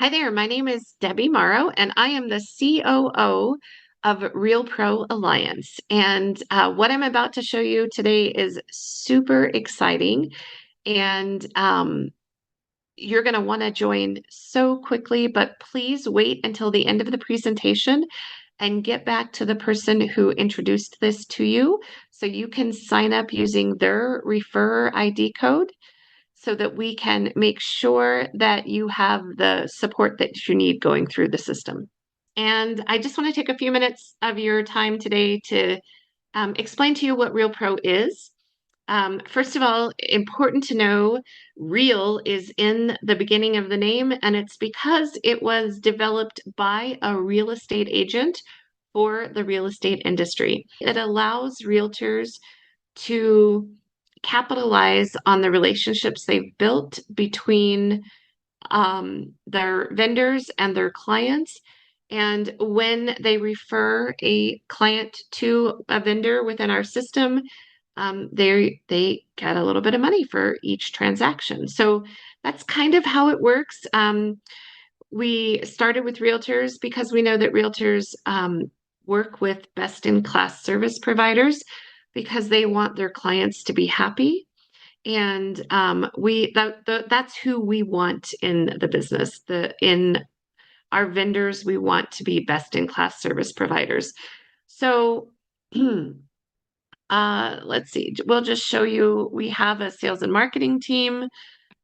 Hi there, my name is Debbie Morrow, and I am the COO of RealPro Alliance. And what I'm about to show you today is super exciting, and you're going to want to join so quickly, but please wait until the end of the presentation and get back to the person who introduced this to you so you can sign up using their referrer ID code so that we can make sure that you have the support that you need going through the system. And I just want to take a few minutes of your time today to explain to you what RealPro is. First of all, important to know, Real is in the beginning of the name, and it's because it was developed by a real estate agent for the real estate industry. It allows realtors to capitalize on the relationships they've built between their vendors and their clients. And when they refer a client to a vendor within our system, they get a little bit of money for each transaction. So that's kind of how it works. We started with realtors because we know that realtors work with best-in-class service providers because they want their clients to be happy. And that's who we want in the business. In our vendors, we want to be best-in-class service providers. So let's see. We'll just show you. We have a sales and marketing team.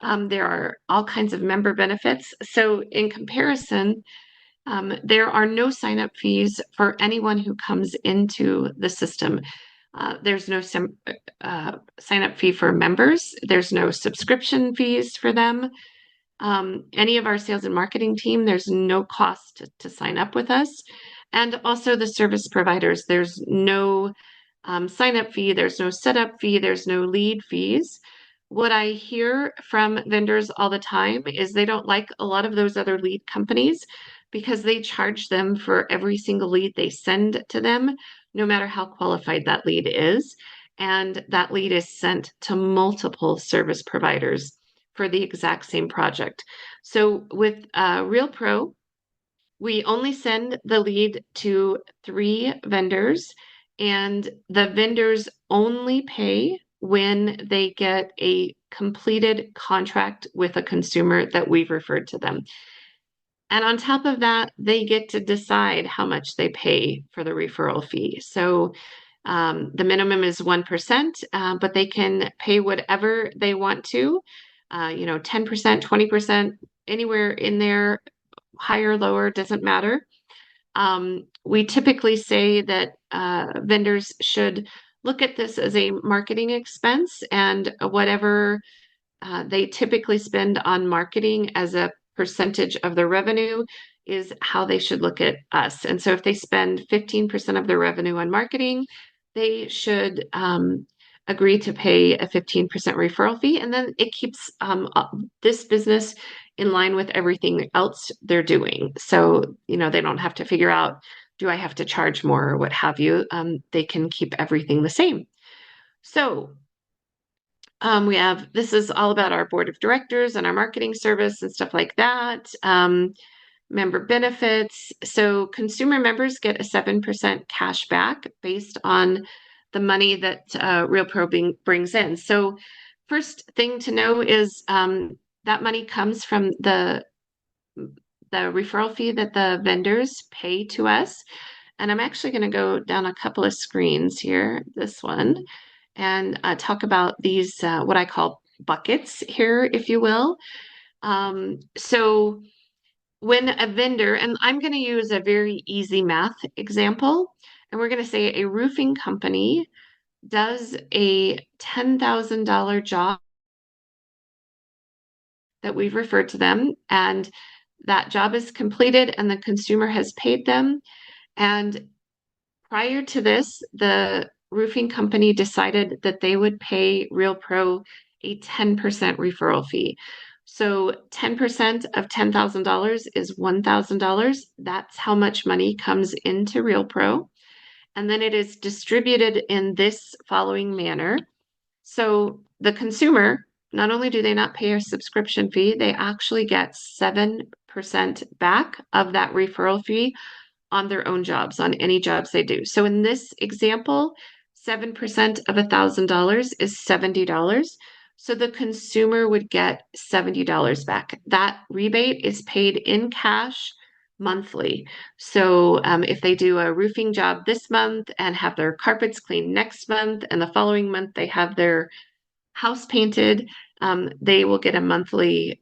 There are all kinds of member benefits. So in comparison, there are no sign-up fees for anyone who comes into the system. There's no sign-up fee for members. There's no subscription fees for them. Any of our sales and marketing team, there's no cost to sign up with us. And also the service providers, there's no sign-up fee, there's no setup fee, there's no lead fees. What I hear from vendors all the time is they don't like a lot of those other lead companies because they charge them for every single lead they send to them, no matter how qualified that lead is. And that lead is sent to multiple service providers for the exact same project. So with RealPro, we only send the lead to 3 vendors, and the vendors only pay when they get a completed contract with a consumer that we've referred to them. And on top of that, they get to decide how much they pay for the referral fee. So the minimum is 1%, but they can pay whatever they want to, 10%, 20%, anywhere in there, higher, lower, doesn't matter. We typically say that vendors should look at this as a marketing expense, and whatever they typically spend on marketing as a percentage of their revenue is how they should look at us. And so if they spend 15% of their revenue on marketing, they should agree to pay a 15% referral fee. And then it keeps this business in line with everything else they're doing. So, they don't have to figure out, do I have to charge more or what have you? They can keep everything the same. So this is all about our board of directors and our marketing service and stuff like that. Member benefits. So consumer members get a 7% cash back based on the money that RealPro brings in. So first thing to know is that money comes from the referral fee that the vendors pay to us. And I'm actually going to go down a couple of screens here, this one, and talk about these, what I call buckets here, if you will. So when a vendor, and I'm going to use a very easy math example, and we're going to say a roofing company does a $10,000 job that we've referred to them, and that job is completed and the consumer has paid them. And prior to this, the roofing company decided that they would pay RealPro a 10% referral fee. So 10% of $10,000 is $1,000. That's how much money comes into RealPro. And then it is distributed in this following manner. So the consumer not only do they not pay a subscription fee, they actually get 7% back of that referral fee on their own jobs, on any jobs they do. So in this example, 7% of $1,000 is $70. So the consumer would get $70 back. That rebate is paid in cash monthly. So if they do a roofing job this month and have their carpets cleaned next month, and the following month they have their house painted, they will get a monthly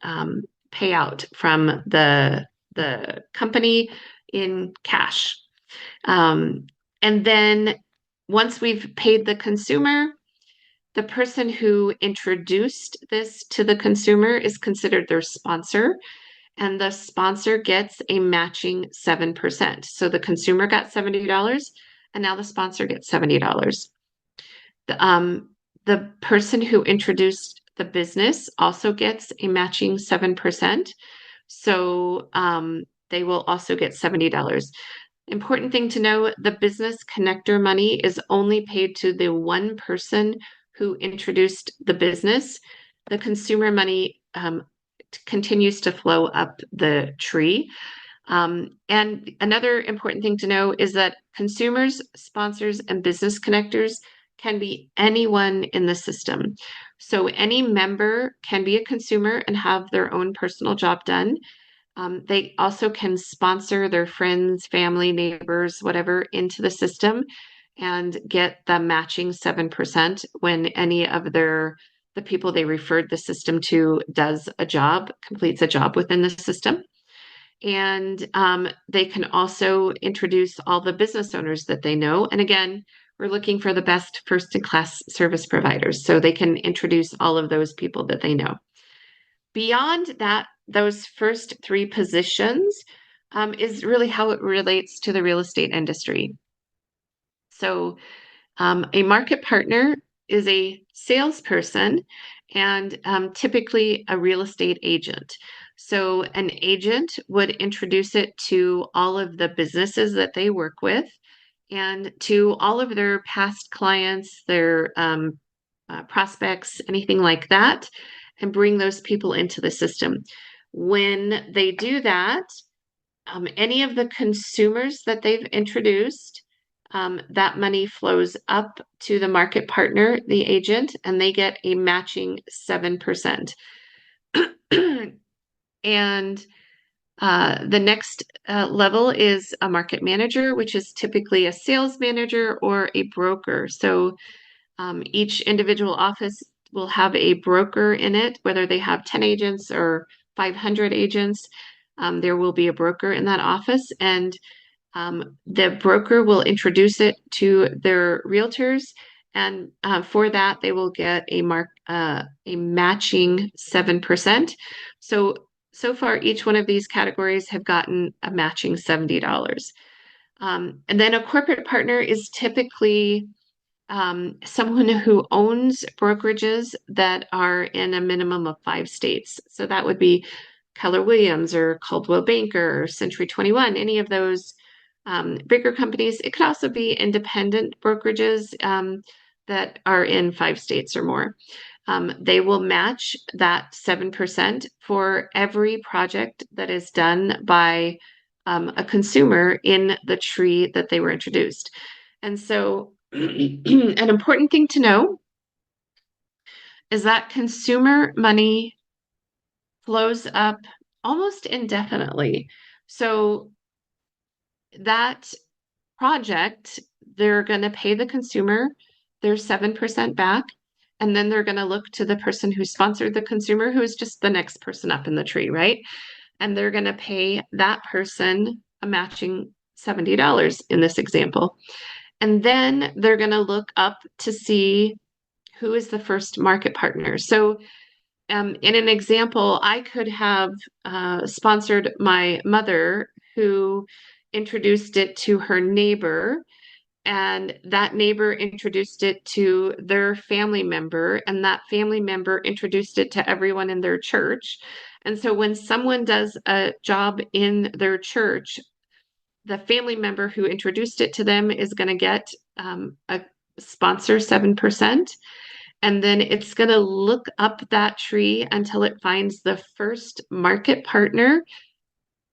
payout from the company in cash. And then once we've paid the consumer, the person who introduced this to the consumer is considered their sponsor, and the sponsor gets a matching 7%. So the consumer got $70, and now the sponsor gets $70. The person who introduced the business also gets a matching 7%. So they will also get $70. Important thing to know, the business connector money is only paid to the one person who introduced the business. The consumer money continues to flow up the tree. And another important thing to know is that consumers, sponsors, and business connectors can be anyone in the system. So any member can be a consumer and have their own personal job done. They also can sponsor their friends, family, neighbors, whatever into the system and get the matching 7% when any of the people they referred the system to does a job, completes a job within the system. And they can also introduce all the business owners that they know. And again, we're looking for the best first-in-class service providers, so they can introduce all of those people that they know. Beyond that, those first three positions is really how it relates to the real estate industry. So a market partner is a salesperson and typically a real estate agent. So an agent would introduce it to all of the businesses that they work with and to all of their past clients, their prospects, anything like that, and bring those people into the system. When they do that, any of the consumers that they've introduced, that money flows up to the market partner, the agent, and they get a matching 7%. And the next level is a market manager, which is typically a sales manager or a broker. So each individual office will have a broker in it, whether they have 10 agents or 500 agents. There will be a broker in that office, and the broker will introduce it to their realtors, and for that they will get a matching 7%. So far, each one of these categories have gotten a matching $70. And then a corporate partner is typically someone who owns brokerages that are in a minimum of 5 states. So that would be Keller Williams or Coldwell Banker or Century 21, any of those bigger companies. It could also be independent brokerages that are in 5 states or more. They will match that 7% for every project that is done by a consumer in the tree that they were introduced. And so an important thing to know is that consumer money flows up almost indefinitely. So that project, they're going to pay the consumer their 7% back, and then they're going to look to the person who sponsored the consumer, who is just the next person up in the tree, right? And they're going to pay that person a matching $70 in this example. And then they're going to look up to see who is the first market partner. So in an example, I could have sponsored my mother, who introduced it to her neighbor, and that neighbor introduced it to their family member, and that family member introduced it to everyone in their church. And so when someone does a job in their church, the family member who introduced it to them is going to get a sponsor 7%. and then it's going to look up that tree until it finds the first market partner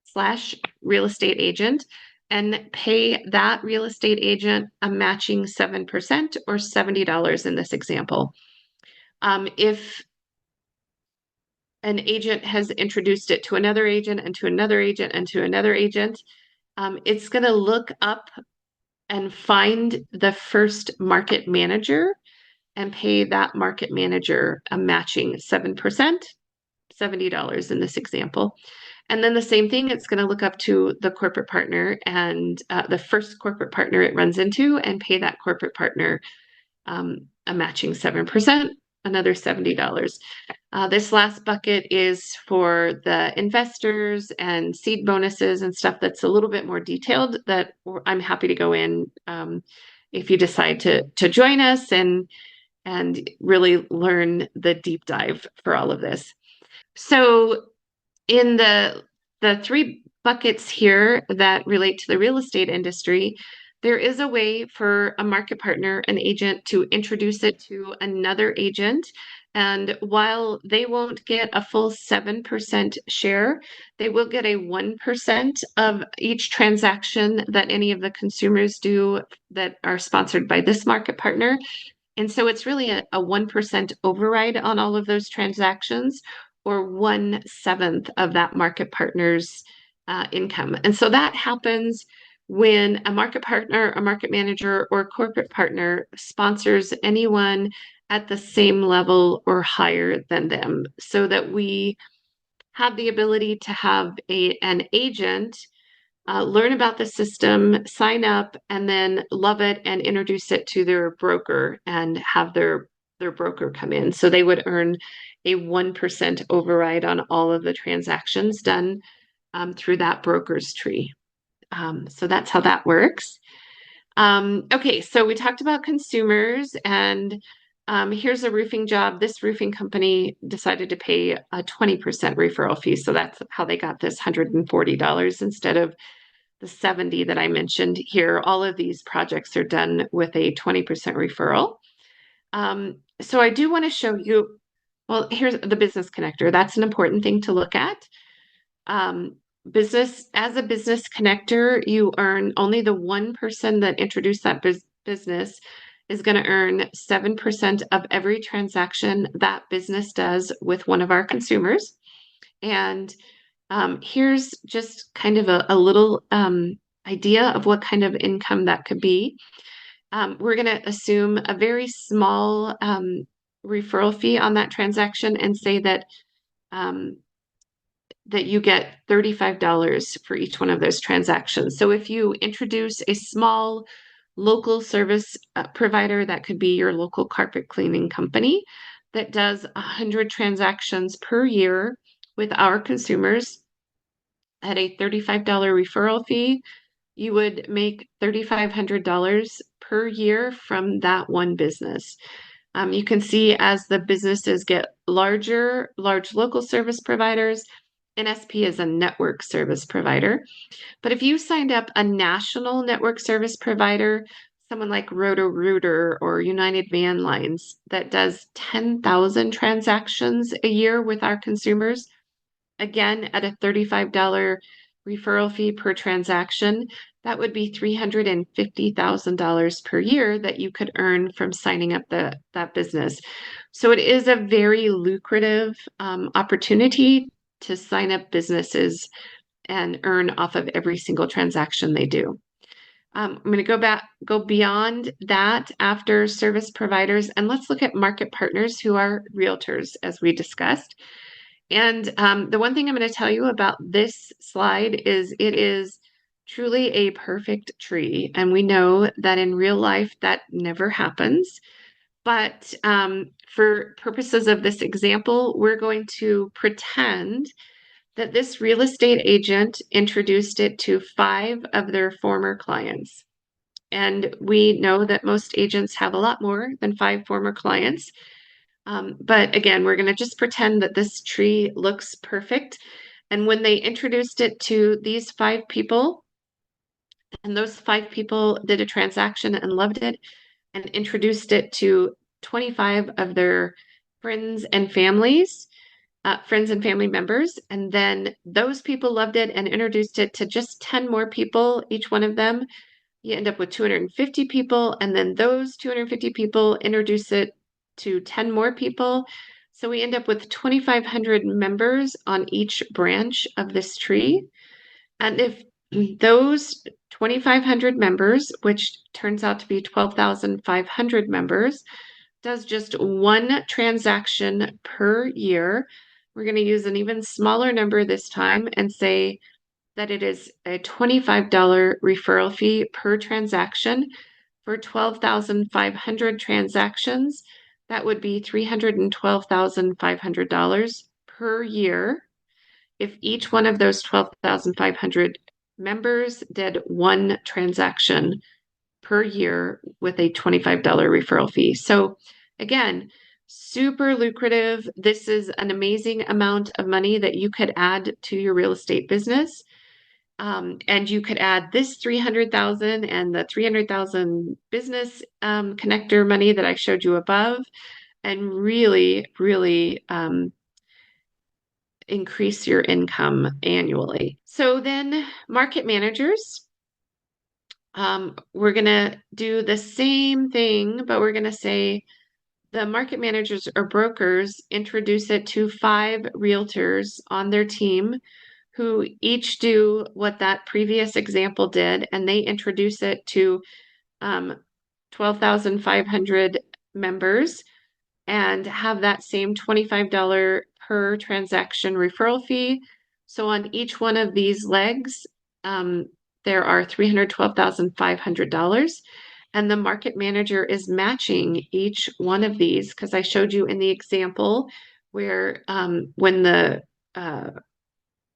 slash real estate agent and pay that real estate agent a matching 7% or $70 in this example. If an agent has introduced it to another agent and to another agent and to another agent, it's going to look up and find the first market manager and pay that market manager a matching 7%, $70 in this example. And then the same thing, it's going to look up to the corporate partner and the first corporate partner it runs into and pay that corporate partner a matching 7%, another $70. This last bucket is for the investors and seed bonuses and stuff that's a little bit more detailed that I'm happy to go in if you decide to join us and really learn the deep dive for all of this. So in the three buckets here that relate to the real estate industry, there is a way for a market partner, an agent, to introduce it to another agent. And while they won't get a full 7% share, they will get a 1% of each transaction that any of the consumers do that are sponsored by this market partner. And so it's really a 1% override on all of those transactions, or 1/7 of that market partner's income. And so that happens when a market partner, a market manager, or a corporate partner sponsors anyone at the same level or higher than them, so that we have the ability to have an agent learn about the system, sign up, and then love it and introduce it to their broker and have their broker come in. So they would earn a 1% override on all of the transactions done through that broker's tree. So that's how that works. Okay, so we talked about consumers, and here's a roofing job. This roofing company decided to pay a 20% referral fee. So that's how they got this $140 instead of the 70 that I mentioned here. All of these projects are done with a 20% referral. So I do want to show you, well, here's the business connector. That's an important thing to look at. As a business connector, you earn only the one person that introduced that business is going to earn 7% of every transaction that business does with one of our consumers. And here's just kind of a little idea of what kind of income that could be. We're going to assume a very small referral fee on that transaction and say that that you get $35 for each one of those transactions. So if you introduce a small local service provider, that could be your local carpet cleaning company that does 100 transactions per year with our consumers at a $35 referral fee, you would make $3,500 per year from that one business. You can see as the businesses get larger, large local service providers, NSP is a network service provider. But if you signed up a national network service provider, someone like Roto-Rooter or United Van Lines that does 10,000 transactions a year with our consumers, again, at a $35 referral fee per transaction, that would be $350,000 per year that you could earn from signing up that business. So it is a very lucrative opportunity to sign up businesses and earn off of every single transaction they do. I'm going to go beyond that after service providers, and let's look at market partners who are realtors, as we discussed. And the one thing I'm going to tell you about this slide is it is truly a perfect tree. And we know that in real life that never happens. But for purposes of this example, we're going to pretend that this real estate agent introduced it to 5 of their former clients. And we know that most agents have a lot more than 5 former clients. But again, we're going to just pretend that this tree looks perfect. And when they introduced it to these 5 people, and those 5 people did a transaction and loved it and introduced it to 25 of their friends and families, friends and family members. And then those people loved it and introduced it to just 10 more people, each one of them. You end up with 250 people. And then those 250 people introduce it to 10 more people. So we end up with 2,500 members on each branch of this tree. And if those 2,500 members, which turns out to be 12,500 members, does just one transaction per year, we're going to use an even smaller number this time and say that it is a $25 referral fee per transaction for 12,500 transactions. That would be $312,500 per year if each one of those 12,500 members did one transaction per year with a $25 referral fee. So again, super lucrative. This is an amazing amount of money that you could add to your real estate business. And you could add this 300,000 and the 300,000 business connector money that I showed you above, and really, really increase your income annually. So then market managers, we're going to do the same thing, but we're going to say the market managers or brokers introduce it to 5 realtors on their team who each do what that previous example did, and they introduce it to 12,500 members and have that same $25 per transaction referral fee. So on each one of these legs, there are $312,500. And the market manager is matching each one of these because I showed you in the example where when the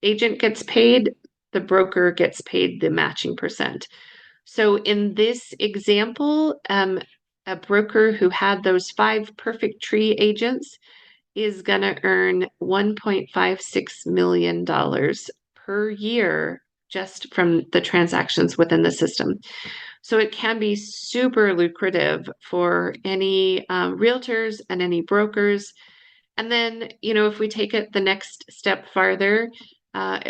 agent gets paid, the broker gets paid the matching percent. So in this example, a broker who had those 5 perfect tree agents is going to earn $1.56 million per year just from the transactions within the system. So it can be super lucrative for any realtors and any brokers. And then, if we take it the next step farther,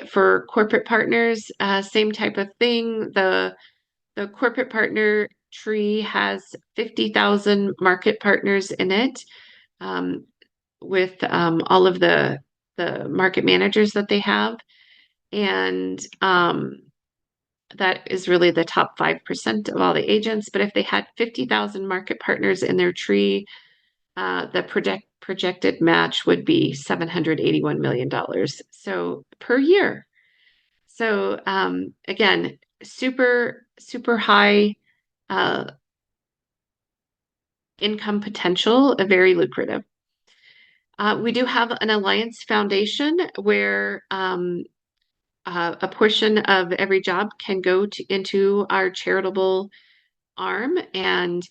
for corporate partners, same type of thing. The corporate partner tree has 50,000 market partners in it, with all of the market managers that they have. And that is really the top 5% of all the agents. But if they had 50,000 market partners in their tree, the projected match would be $781 million. So per year. So again, super, super high income potential, very lucrative. We do have an alliance foundation where a portion of every job can go into our charitable arm. And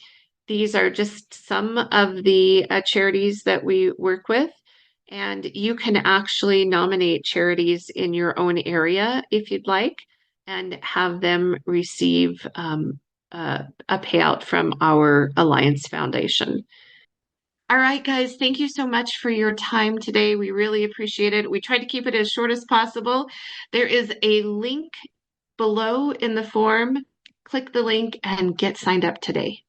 these are just some of the charities that we work with. And you can actually nominate charities in your own area if you'd like, and have them receive a payout from our Alliance Foundation. All right, guys, thank you so much for your time today. We really appreciate it. We tried to keep it as short as possible. There is a link below in the form. Click the link and get signed up today.